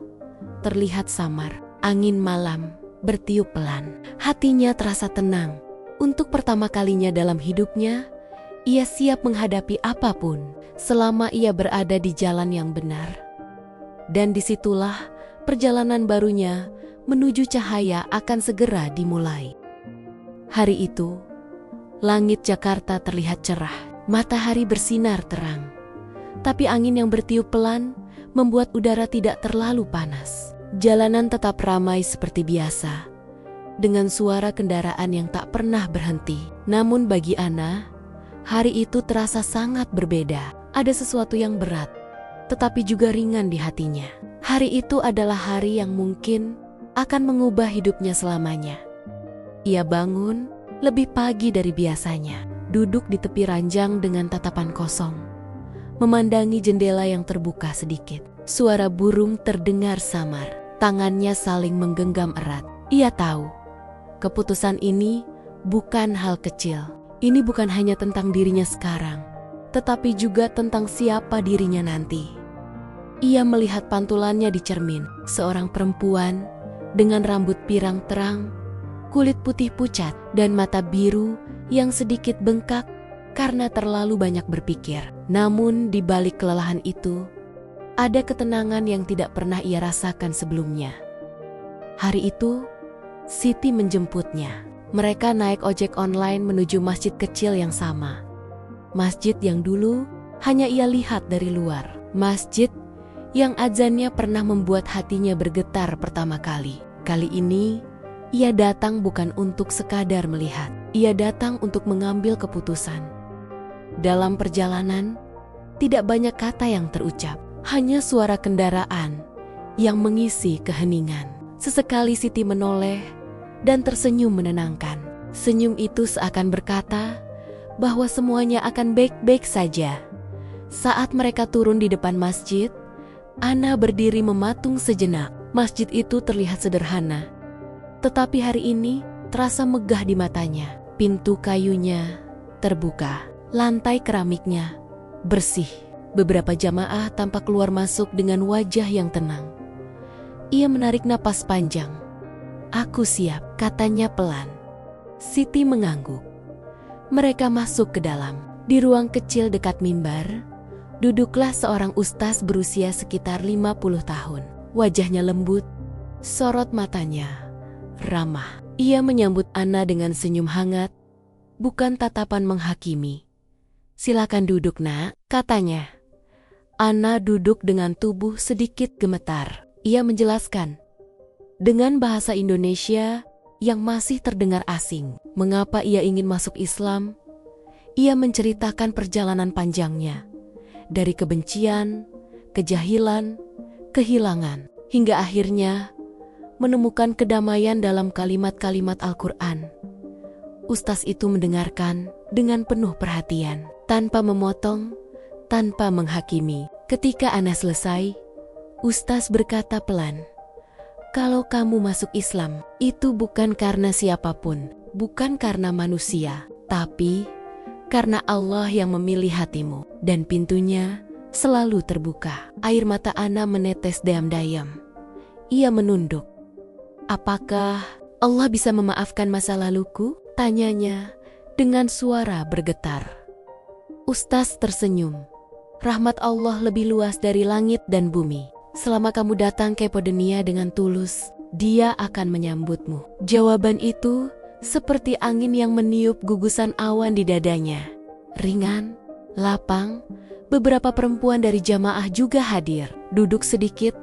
terlihat samar. Angin malam bertiup pelan. Hatinya terasa tenang. Untuk pertama kalinya dalam hidupnya, ia siap menghadapi apapun selama ia berada di jalan yang benar. Dan disitulah perjalanan barunya menuju cahaya akan segera dimulai. Hari itu, langit Jakarta terlihat cerah. Matahari bersinar terang. Tapi angin yang bertiup pelan membuat udara tidak terlalu panas. Jalanan tetap ramai seperti biasa, dengan suara kendaraan yang tak pernah berhenti. Namun bagi Ana, hari itu terasa sangat berbeda. Ada sesuatu yang berat, tetapi juga ringan di hatinya. Hari itu adalah hari yang mungkin akan mengubah hidupnya selamanya. Ia bangun lebih pagi dari biasanya, duduk di tepi ranjang dengan tatapan kosong, memandangi jendela yang terbuka sedikit. Suara burung terdengar samar, tangannya saling menggenggam erat. Ia tahu, keputusan ini bukan hal kecil. Ini bukan hanya tentang dirinya sekarang, tetapi juga tentang siapa dirinya nanti. Ia melihat pantulannya di cermin, seorang perempuan dengan rambut pirang terang, kulit putih pucat, dan mata biru yang sedikit bengkak karena terlalu banyak berpikir. Namun di balik kelelahan itu, ada ketenangan yang tidak pernah ia rasakan sebelumnya. Hari itu, Siti menjemputnya. Mereka naik ojek online menuju masjid kecil yang sama. Masjid yang dulu hanya ia lihat dari luar. Masjid yang azannya pernah membuat hatinya bergetar pertama kali. Kali ini, ia datang bukan untuk sekadar melihat. Ia datang untuk mengambil keputusan. Dalam perjalanan, tidak banyak kata yang terucap. Hanya suara kendaraan yang mengisi keheningan. Sesekali Siti menoleh dan tersenyum menenangkan. Senyum itu seakan berkata bahwa semuanya akan baik-baik saja. Saat mereka turun di depan masjid, Ana berdiri mematung sejenak. Masjid itu terlihat sederhana, tetapi hari ini terasa megah di matanya. Pintu kayunya terbuka, lantai keramiknya bersih. Beberapa jamaah tampak keluar masuk dengan wajah yang tenang. Ia menarik napas panjang. "Aku siap," katanya pelan. Siti mengangguk. Mereka masuk ke dalam. Di ruang kecil dekat mimbar, duduklah seorang ustaz berusia sekitar 50 tahun. Wajahnya lembut, sorot matanya ramah. Ia menyambut Ana dengan senyum hangat, bukan tatapan menghakimi. "Silakan duduk, Nak," katanya. Ana duduk dengan tubuh sedikit gemetar. Ia menjelaskan dengan bahasa Indonesia yang masih terdengar asing, mengapa ia ingin masuk Islam. Ia menceritakan perjalanan panjangnya, dari kebencian, kejahilan, kehilangan, hingga akhirnya menemukan kedamaian dalam kalimat-kalimat Al-Quran. Ustaz itu mendengarkan dengan penuh perhatian, tanpa memotong, tanpa menghakimi. Ketika Ana selesai, Ustaz berkata pelan, "Kalau kamu masuk Islam, itu bukan karena siapapun, bukan karena manusia, tapi karena Allah yang memilih hatimu, dan pintunya selalu terbuka." Air mata Ana menetes diam-diam. Ia menunduk. "Apakah Allah bisa memaafkan masa laluku?" tanyanya dengan suara bergetar. Ustaz tersenyum. "Rahmat Allah lebih luas dari langit dan bumi. Selama kamu datang ke Podenia dengan tulus, Dia akan menyambutmu." Jawaban itu seperti angin yang meniup gugusan awan di dadanya. Ringan, lapang. Beberapa perempuan dari jamaah juga hadir. Duduk sedikit,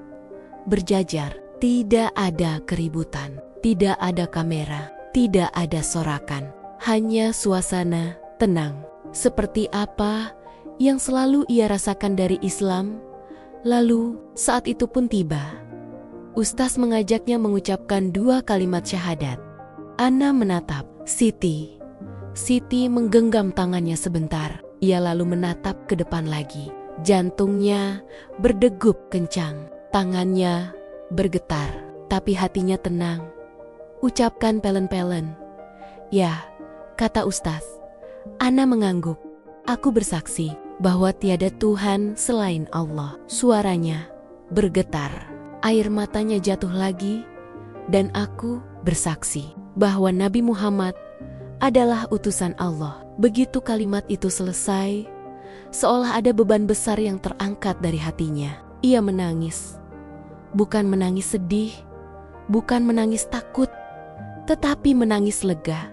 berjajar. Tidak ada keributan, tidak ada kamera, tidak ada sorakan. Hanya suasana tenang. Seperti apa yang selalu ia rasakan dari Islam. Lalu, saat itu pun tiba. Ustaz mengajaknya mengucapkan 2 kalimat syahadat. Ana menatap Siti. Siti menggenggam tangannya sebentar. Ia lalu menatap ke depan lagi. Jantungnya berdegup kencang. Tangannya bergetar, tapi hatinya tenang. "Ucapkan pelen-pelen." "Ya," kata Ustaz. Ana mengangguk. "Aku bersaksi bahwa tiada Tuhan selain Allah." Suaranya bergetar, air matanya jatuh lagi, "Dan aku bersaksi bahwa Nabi Muhammad adalah utusan Allah." Begitu kalimat itu selesai, seolah ada beban besar yang terangkat dari hatinya. Ia menangis. Bukan menangis sedih, bukan menangis takut, tetapi menangis lega.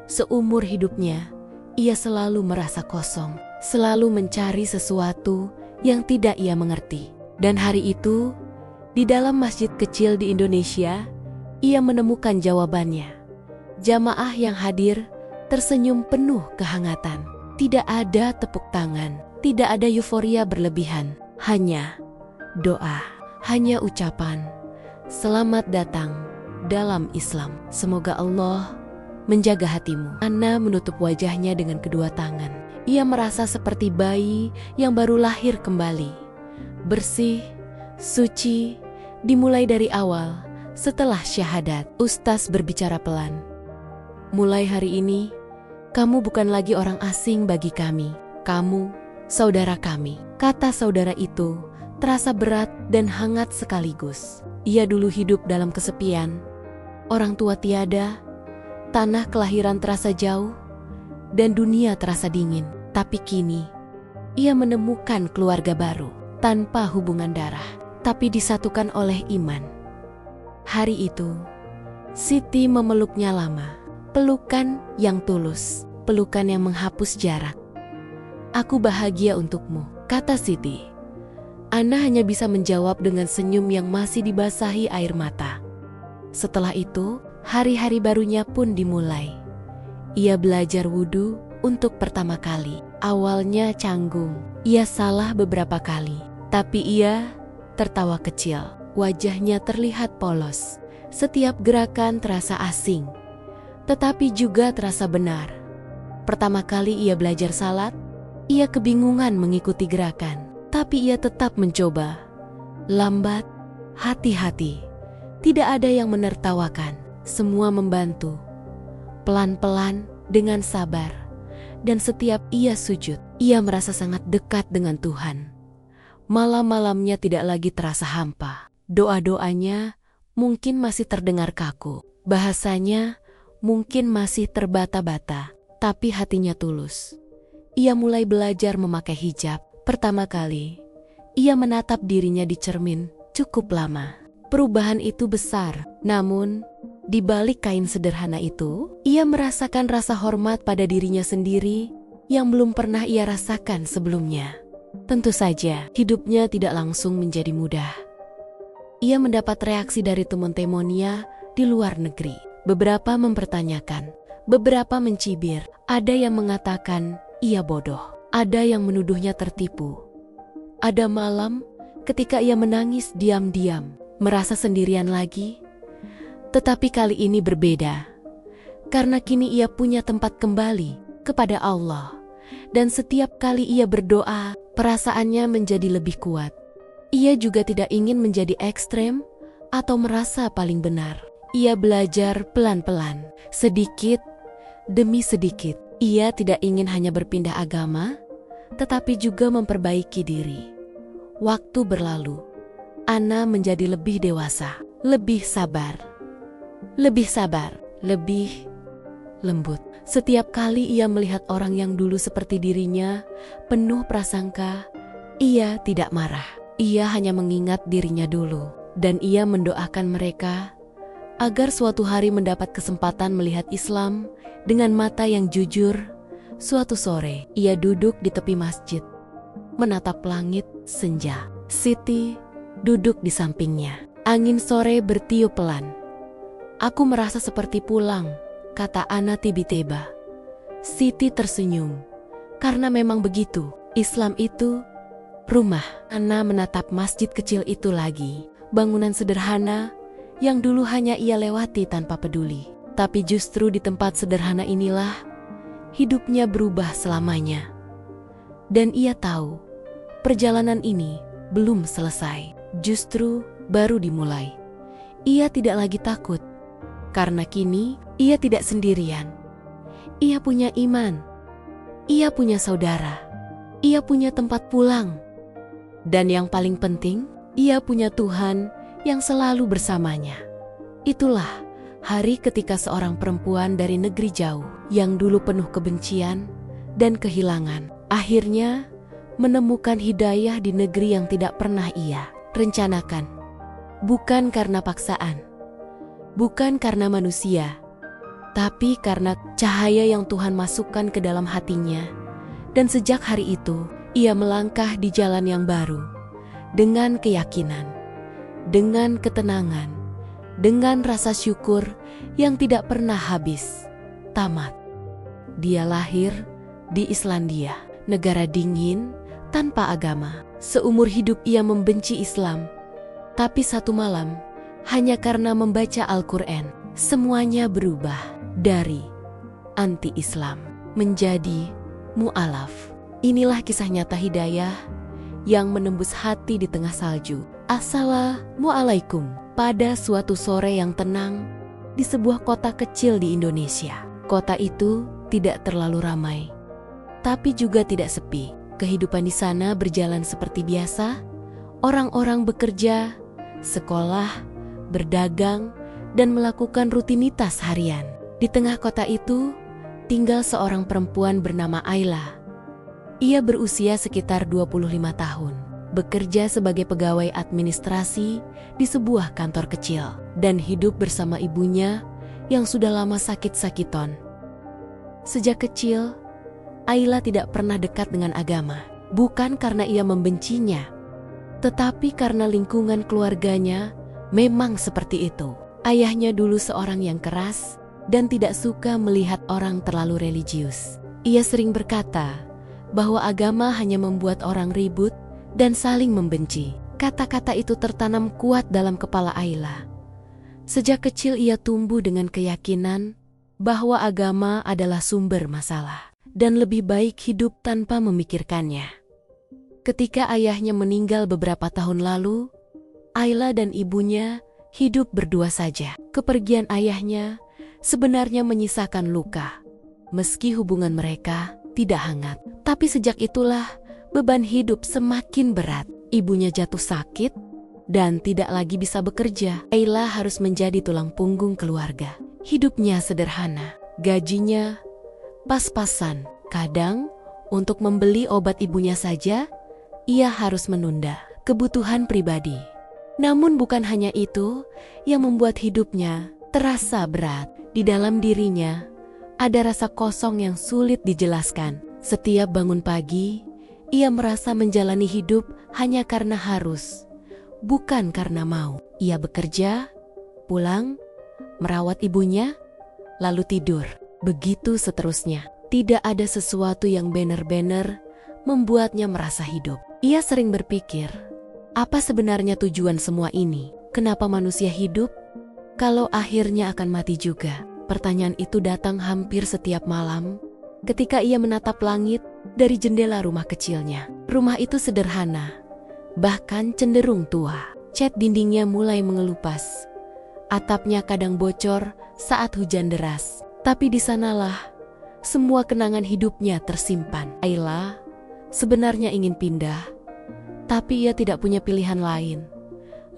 Seumur hidupnya, ia selalu merasa kosong, selalu mencari sesuatu yang tidak ia mengerti. Dan hari itu, di dalam masjid kecil di Indonesia, ia menemukan jawabannya. Jamaah yang hadir tersenyum penuh kehangatan. Tidak ada tepuk tangan, tidak ada euforia berlebihan. Hanya doa, hanya ucapan, "Selamat datang dalam Islam. Semoga Allah menjaga hatimu." Ana menutup wajahnya dengan kedua tangan. Ia merasa seperti bayi yang baru lahir kembali. Bersih, suci, dimulai dari awal, Setelah syahadat, Ustaz berbicara pelan. Mulai hari ini, kamu bukan lagi orang asing bagi kami. Kamu, saudara kami. Kata saudara itu terasa berat dan hangat sekaligus. Ia dulu hidup dalam kesepian. Orang tua tiada, tanah kelahiran terasa jauh, dan dunia terasa dingin. Tapi kini, ia menemukan keluarga baru, tanpa hubungan darah, tapi disatukan oleh iman. Hari itu, Siti memeluknya lama, pelukan yang tulus, pelukan yang menghapus jarak. Aku bahagia untukmu, kata Siti. Ana hanya bisa menjawab dengan senyum yang masih dibasahi air mata. Setelah itu, hari-hari barunya pun dimulai. Ia belajar wudhu untuk pertama kali. Awalnya canggung, ia salah beberapa kali. Tapi ia tertawa kecil. Wajahnya terlihat polos. Setiap gerakan terasa asing, tetapi juga terasa benar. Pertama kali ia belajar salat, ia kebingungan mengikuti gerakan. Tapi ia tetap mencoba. Lambat, hati-hati. Tidak ada yang menertawakan. Semua membantu. Pelan-pelan, dengan sabar. Dan setiap ia sujud, ia merasa sangat dekat dengan Tuhan. Malam-malamnya tidak lagi terasa hampa. Doa-doanya mungkin masih terdengar kaku. Bahasanya mungkin masih terbata-bata. Tapi hatinya tulus. Ia mulai belajar memakai hijab. Pertama kali, ia menatap dirinya di cermin cukup lama. Perubahan itu besar, namun di balik kain sederhana itu, ia merasakan rasa hormat pada dirinya sendiri yang belum pernah ia rasakan sebelumnya. Tentu saja, hidupnya tidak langsung menjadi mudah. Ia mendapat reaksi dari teman-temannya di luar negeri. Beberapa mempertanyakan, beberapa mencibir, ada yang mengatakan ia bodoh, ada yang menuduhnya tertipu. Ada malam ketika ia menangis diam-diam, merasa sendirian lagi. Tetapi kali ini berbeda, karena kini ia punya tempat kembali kepada Allah. Dan setiap kali ia berdoa, perasaannya menjadi lebih kuat. Ia juga tidak ingin menjadi ekstrem atau merasa paling benar. Ia belajar pelan-pelan, sedikit demi sedikit. Ia tidak ingin hanya berpindah agama, tetapi juga memperbaiki diri. Waktu berlalu, Ana menjadi lebih dewasa, lebih sabar, lebih lembut. Setiap kali ia melihat orang yang dulu seperti dirinya, penuh prasangka, ia tidak marah. Ia hanya mengingat dirinya dulu, dan ia mendoakan mereka agar suatu hari mendapat kesempatan melihat Islam dengan mata yang jujur. Suatu sore, ia duduk di tepi masjid, menatap langit senja. Siti duduk di sampingnya. Angin sore bertiup pelan. Aku merasa seperti pulang, kata Ana tiba-tiba. Siti tersenyum, karena memang begitu. Islam itu rumah. Ana menatap masjid kecil itu lagi. Bangunan sederhana yang dulu hanya ia lewati tanpa peduli. Tapi justru di tempat sederhana inilah hidupnya berubah selamanya. Dan ia tahu, perjalanan ini belum selesai. Justru baru dimulai. Ia tidak lagi takut, karena kini ia tidak sendirian. Ia punya iman. Ia punya saudara. Ia punya tempat pulang. Dan yang paling penting, ia punya Tuhan yang selalu bersamanya. Itulah hari ketika seorang perempuan dari negeri jauh yang dulu penuh kebencian dan kehilangan, akhirnya menemukan hidayah di negeri yang tidak pernah ia rencanakan. Bukan karena paksaan, bukan karena manusia, tapi karena cahaya yang Tuhan masukkan ke dalam hatinya. Dan sejak hari itu, ia melangkah di jalan yang baru, dengan keyakinan, dengan ketenangan, dengan rasa syukur yang tidak pernah habis, tamat. Dia lahir di Islandia, negara dingin, tanpa agama. Seumur hidup ia membenci Islam, tapi satu malam, hanya karena membaca Al-Quran, semuanya berubah dari anti-Islam menjadi mu'alaf. Inilah kisah nyata hidayah yang menembus hati di tengah salju. Assalamualaikum Pada suatu sore yang tenang, di sebuah kota kecil di Indonesia. Kota itu tidak terlalu ramai, tapi juga tidak sepi. Kehidupan di sana berjalan seperti biasa. Orang-orang bekerja, sekolah, berdagang, dan melakukan rutinitas harian. Di tengah kota itu, tinggal seorang perempuan bernama Ayla. Ia berusia sekitar 25 tahun. Bekerja sebagai pegawai administrasi di sebuah kantor kecil dan hidup bersama ibunya yang sudah lama sakit-sakiton. Sejak kecil, Ayla tidak pernah dekat dengan agama, bukan karena ia membencinya, tetapi karena lingkungan keluarganya memang seperti itu. Ayahnya dulu seorang yang keras dan tidak suka melihat orang terlalu religius. Ia sering berkata bahwa agama hanya membuat orang ribut dan saling membenci. Kata-kata itu tertanam kuat dalam kepala Ayla. Sejak kecil ia tumbuh dengan keyakinan bahwa agama adalah sumber masalah dan lebih baik hidup tanpa memikirkannya. Ketika ayahnya meninggal beberapa tahun lalu, Ayla dan ibunya hidup berdua saja. Kepergian ayahnya sebenarnya menyisakan luka, meski hubungan mereka tidak hangat. Tapi sejak itulah beban hidup semakin berat. Ibunya jatuh sakit dan tidak lagi bisa bekerja. Ayla harus menjadi tulang punggung keluarga. Hidupnya sederhana, gajinya pas-pasan. Kadang untuk membeli obat ibunya saja, ia harus menunda kebutuhan pribadi. Namun bukan hanya itu yang membuat hidupnya terasa berat. Di dalam dirinya ada rasa kosong yang sulit dijelaskan. Setiap bangun pagi, ia merasa menjalani hidup hanya karena harus, bukan karena mau. Ia bekerja, pulang, merawat ibunya, lalu tidur. Begitu seterusnya. Tidak ada sesuatu yang benar-benar membuatnya merasa hidup. Ia sering berpikir, apa sebenarnya tujuan semua ini? Kenapa manusia hidup kalau akhirnya akan mati juga? Pertanyaan itu datang hampir setiap malam ketika ia menatap langit dari jendela rumah kecilnya. Rumah itu sederhana, bahkan cenderung tua. Cat dindingnya mulai mengelupas. Atapnya kadang bocor saat hujan deras. Tapi di sanalah semua kenangan hidupnya tersimpan. Ayla sebenarnya ingin pindah, tapi ia tidak punya pilihan lain.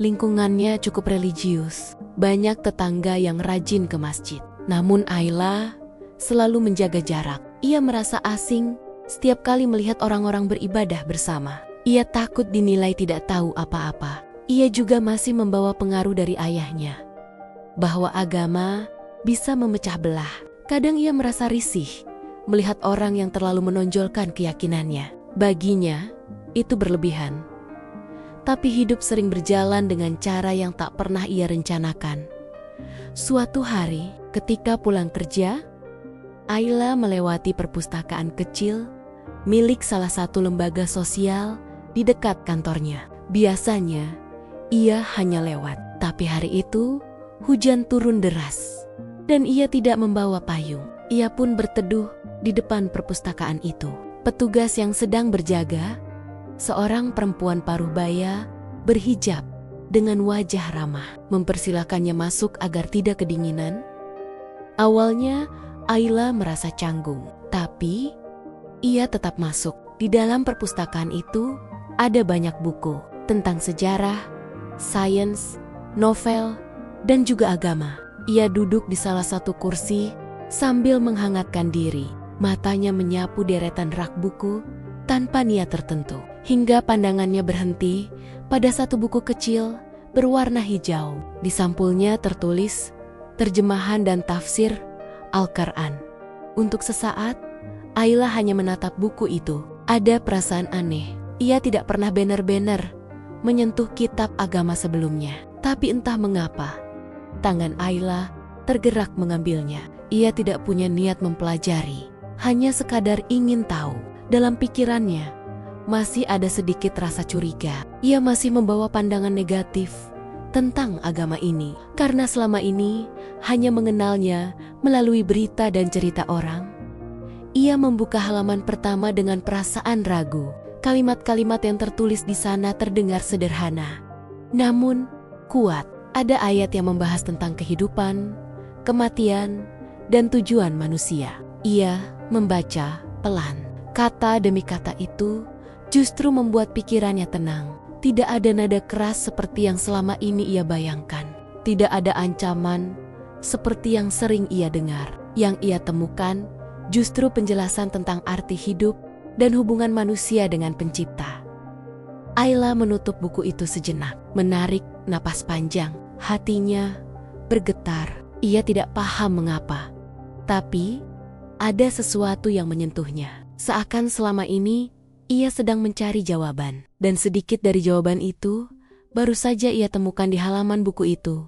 Lingkungannya cukup religius, banyak tetangga yang rajin ke masjid. Namun Ayla selalu menjaga jarak. Ia merasa asing setiap kali melihat orang-orang beribadah bersama. Ia takut dinilai tidak tahu apa-apa. Ia juga masih membawa pengaruh dari ayahnya, bahwa agama bisa memecah belah. Kadang ia merasa risih melihat orang yang terlalu menonjolkan keyakinannya. Baginya, itu berlebihan. Tapi hidup sering berjalan dengan cara yang tak pernah ia rencanakan. Suatu hari, ketika pulang kerja, Ayla melewati perpustakaan kecil milik salah satu lembaga sosial di dekat kantornya. Biasanya, ia hanya lewat. Tapi hari itu, hujan turun deras dan ia tidak membawa payung. Ia pun berteduh di depan perpustakaan itu. Petugas yang sedang berjaga, seorang perempuan paruh baya, berhijab dengan wajah ramah, mempersilakannya masuk agar tidak kedinginan. Awalnya, Ayla merasa canggung, tapi ia tetap masuk. Di dalam perpustakaan itu, ada banyak buku tentang sejarah, sains, novel, dan juga agama. Ia duduk di salah satu kursi sambil menghangatkan diri. Matanya menyapu deretan rak buku tanpa niat tertentu. Hingga pandangannya berhenti pada satu buku kecil berwarna hijau. Di sampulnya tertulis terjemahan dan tafsir Al-Quran. Untuk sesaat, Ayla hanya menatap buku itu. Ada perasaan aneh. Ia tidak pernah benar-benar menyentuh kitab agama sebelumnya. Tapi entah mengapa, tangan Ayla tergerak mengambilnya. Ia tidak punya niat mempelajari, hanya sekadar ingin tahu. Dalam pikirannya, masih ada sedikit rasa curiga. Ia masih membawa pandangan negatif tentang agama ini, karena selama ini hanya mengenalnya melalui berita dan cerita orang. Ia membuka halaman pertama dengan perasaan ragu. Kalimat-kalimat yang tertulis di sana terdengar sederhana, namun kuat. Ada ayat yang membahas tentang kehidupan, kematian, dan tujuan manusia. Ia membaca pelan. Kata demi kata itu justru membuat pikirannya tenang. Tidak ada nada keras seperti yang selama ini ia bayangkan. Tidak ada ancaman seperti yang sering ia dengar. Yang ia temukan justru penjelasan tentang arti hidup dan hubungan manusia dengan Pencipta. Ayla menutup buku itu sejenak, menarik napas panjang. Hatinya bergetar. Ia tidak paham mengapa. Tapi ada sesuatu yang menyentuhnya. Seakan selama ini ia sedang mencari jawaban. Dan sedikit dari jawaban itu baru saja ia temukan di halaman buku itu.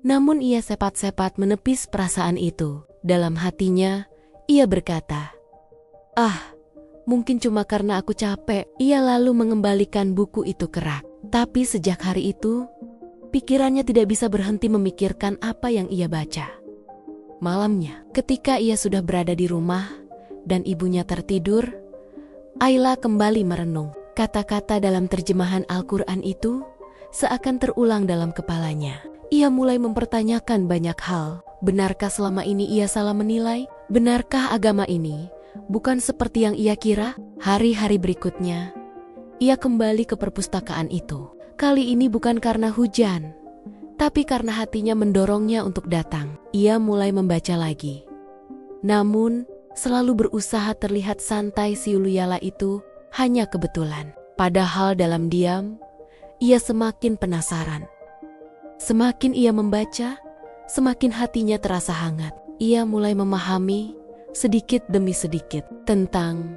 Namun ia sepat-sepat menepis perasaan itu. Dalam hatinya ia berkata, mungkin cuma karena aku capek. Ia lalu mengembalikan buku itu ke rak. Tapi sejak hari itu, pikirannya tidak bisa berhenti memikirkan apa yang ia baca. Malamnya, ketika ia sudah berada di rumah dan ibunya tertidur, Ayla kembali merenung. Kata-kata dalam terjemahan Al-Quran itu seakan terulang dalam kepalanya. Ia mulai mempertanyakan banyak hal. Benarkah selama ini ia salah menilai? Benarkah agama ini bukan seperti yang ia kira? Hari-hari berikutnya, ia kembali ke perpustakaan itu. Kali ini bukan karena hujan, tapi karena hatinya mendorongnya untuk datang. Ia mulai membaca lagi. Namun, selalu berusaha terlihat santai. Si Uluyala itu hanya kebetulan. Padahal dalam diam, ia semakin penasaran. Semakin ia membaca, semakin hatinya terasa hangat. Ia mulai memahami sedikit demi sedikit tentang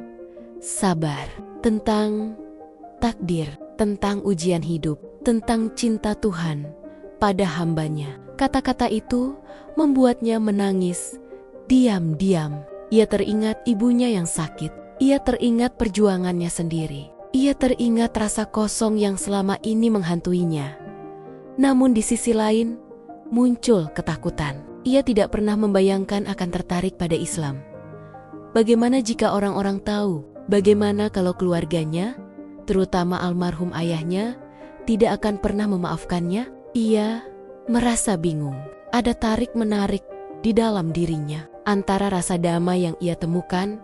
sabar, tentang takdir, tentang ujian hidup, tentang cinta Tuhan pada hambanya. Kata-kata itu membuatnya menangis diam-diam. Ia teringat ibunya yang sakit. Ia teringat perjuangannya sendiri. Ia teringat rasa kosong yang selama ini menghantuinya. Namun di sisi lain, muncul ketakutan. Ia tidak pernah membayangkan akan tertarik pada Islam. Bagaimana jika orang-orang tahu? Bagaimana kalau keluarganya, terutama almarhum ayahnya, tidak akan pernah memaafkannya? Ia merasa bingung. Ada tarik-menarik di dalam dirinya antara rasa damai yang ia temukan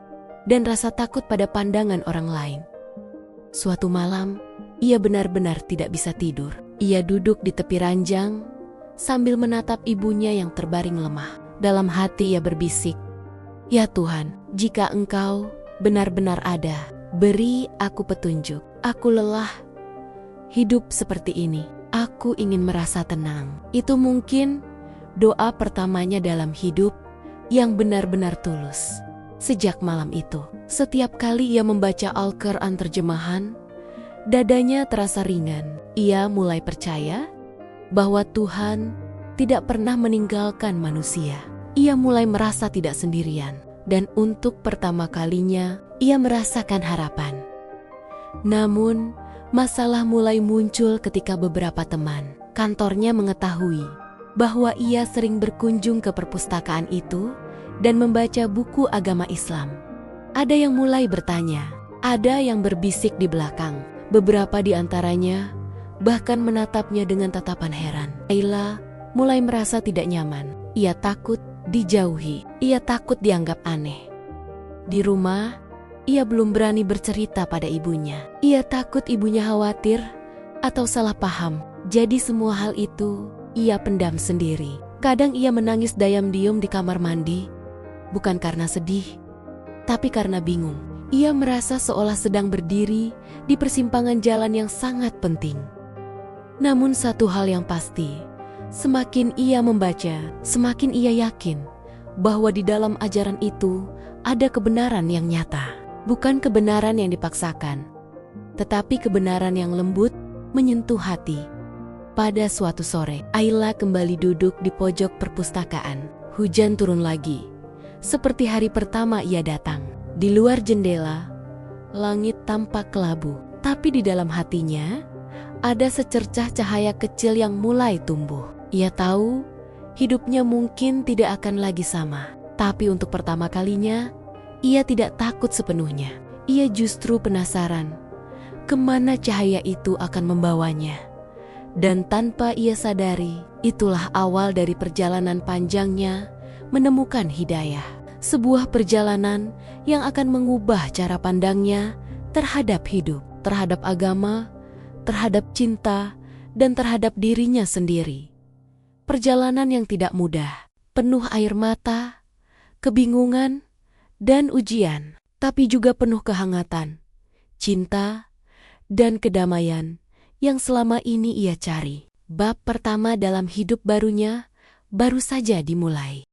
dan rasa takut pada pandangan orang lain. Suatu malam, ia benar-benar tidak bisa tidur. Ia duduk di tepi ranjang sambil menatap ibunya yang terbaring lemah. Dalam hati ia berbisik, "Ya Tuhan, jika Engkau benar-benar ada, beri aku petunjuk. Aku lelah hidup seperti ini. Aku ingin merasa tenang." Itu mungkin doa pertamanya dalam hidup yang benar-benar tulus. Sejak malam itu, setiap kali ia membaca Al-Quran terjemahan, dadanya terasa ringan. Ia mulai percaya bahwa Tuhan tidak pernah meninggalkan manusia. Ia mulai merasa tidak sendirian, dan untuk pertama kalinya ia merasakan harapan. Namun, masalah mulai muncul ketika beberapa teman kantornya mengetahui bahwa ia sering berkunjung ke perpustakaan itu dan membaca buku agama Islam. Ada yang mulai bertanya, ada yang berbisik di belakang. Beberapa di antaranya bahkan menatapnya dengan tatapan heran. Ayla mulai merasa tidak nyaman. Ia takut dijauhi. Ia takut dianggap aneh. Di rumah, ia belum berani bercerita pada ibunya. Ia takut ibunya khawatir atau salah paham. Jadi semua hal itu ia pendam sendiri. Kadang ia menangis diam-diam di kamar mandi. Bukan karena sedih, tapi karena bingung. Ia merasa seolah sedang berdiri di persimpangan jalan yang sangat penting. Namun satu hal yang pasti, semakin ia membaca, semakin ia yakin bahwa di dalam ajaran itu ada kebenaran yang nyata. Bukan kebenaran yang dipaksakan, tetapi kebenaran yang lembut menyentuh hati. Pada suatu sore, Ayla kembali duduk di pojok perpustakaan. Hujan turun lagi. Seperti hari pertama ia datang. Di luar jendela, langit tampak kelabu. Tapi di dalam hatinya, ada secercah cahaya kecil yang mulai tumbuh. Ia tahu, hidupnya mungkin tidak akan lagi sama. Tapi untuk pertama kalinya, ia tidak takut sepenuhnya. Ia justru penasaran, kemana cahaya itu akan membawanya. Dan tanpa ia sadari, itulah awal dari perjalanan panjangnya menemukan hidayah. Sebuah perjalanan yang akan mengubah cara pandangnya terhadap hidup, terhadap agama, terhadap cinta, dan terhadap dirinya sendiri. Perjalanan yang tidak mudah, penuh air mata, kebingungan, dan ujian, tapi juga penuh kehangatan, cinta, dan kedamaian yang selama ini ia cari. Bab pertama dalam hidup barunya baru saja dimulai.